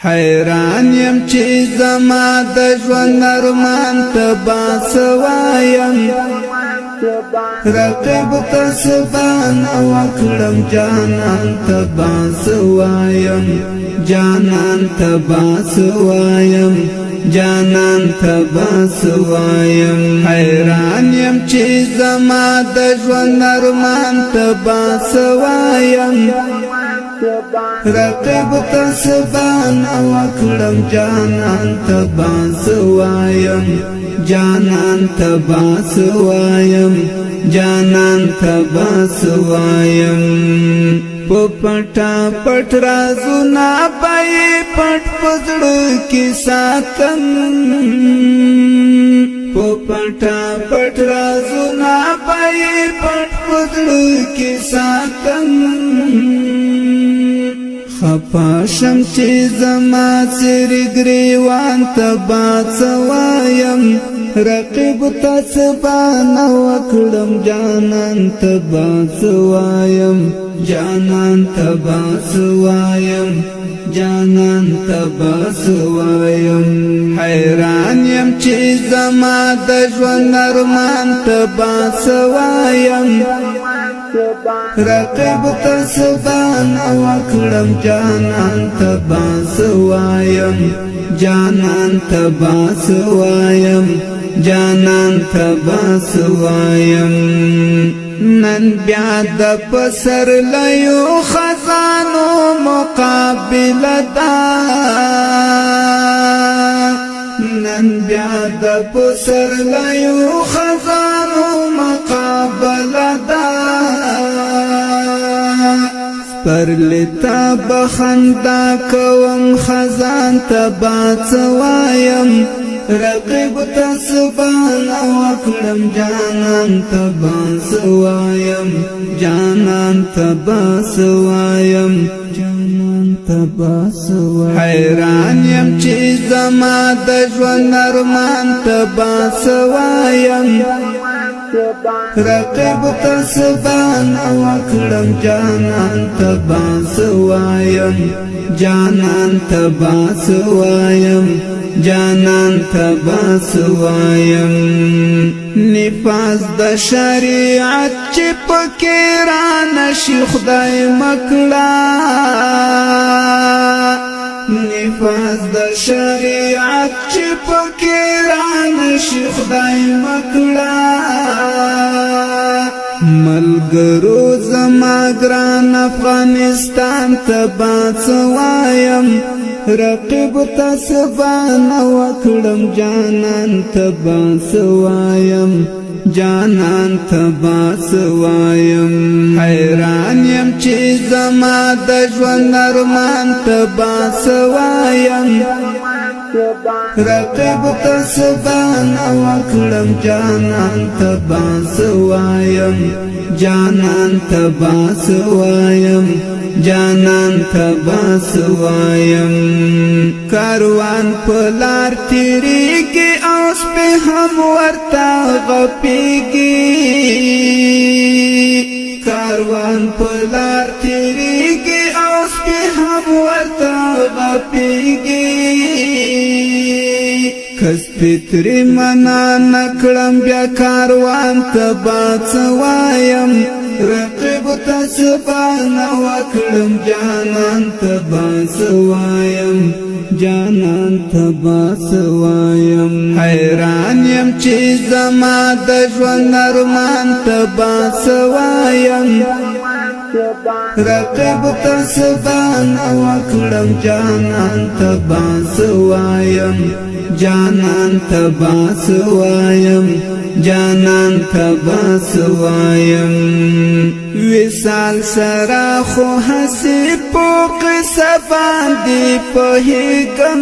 حیران یم چې زما د ژوند ارمان ته باسوایم رقیب ته سبحان وکړم جانان ته باسوایم جانان ته باسوایم جانان ته باسوایم حیران یم چې زما د ژوند ارمان ته باسوایم رقیب ته سبحان وکړم جانان ته باسوایم جانان ته باسوایم جانان ته باسوایم پټا پټ رازونه پای پټ پزړه کې ساتم پټا پټ رازونه پای پټ پزړه کې ساتم خپا شم چې زما سر گریوان ته باسوایم رقیب ته سبحان وکړم جانان ته باسوایم جانان ته باسوایم جانان ته باسوایم حیران یم چې زما د ژوند ارمان ته باسوایم رقیب ته سبحان وکړم جانان ته باسوایم جانان ته باسوایم جانان ته باسوایم نن بیا د پسر لیو خزانو مقابله دا نن بیا د پسر لیو خزانو مقابله دا پر لتا بخندا کوم خزان ته باسوایم رقیب ته سبحان وکړم جانان ته باسوایم جانان ته باسوایم جانان ته باسوایم حیران یم چې زما د ژوند ارمان ته باسوایم رقیب ته سبحان وکړم جانان ته باسوایم جانان ته باسوایم جانان ته باسوایم نفاذ د شریعت چې پکې را نشي خدای مکړه نفاذ د شریعت چې پکې را نشي خدای مکړه ملګرو زما ګران افغانستان ته باسوایم رقیب ته سبحان وکړم جانان ته باسوایم جانان ته باسوایم حیران یم چې زما د ژوند ارمان ته باسوایم رقیب ته سبحان وکړم جانان ته باسوایم جانان ته باسوایم جانان ته باسوایم کاروان په لار تیریږي او سپی هم ورته غپیږي کاروان په لار تیریږي او سپی هم ورته غپیږي کس پتری منا نکړم بیا کاروان ته باسوایم رقیب ته سبحان وکړم جانان ته باسوایم جانان ته باسوایم حیران یم چې زما د ژوند ارمان ته باسوایم رقیب ته سبحان وکړم جانان ته باسوایم جانان ته باسوایم جانان ته باسوایم وصال سره خو هسې په قصه باندې پوهېږم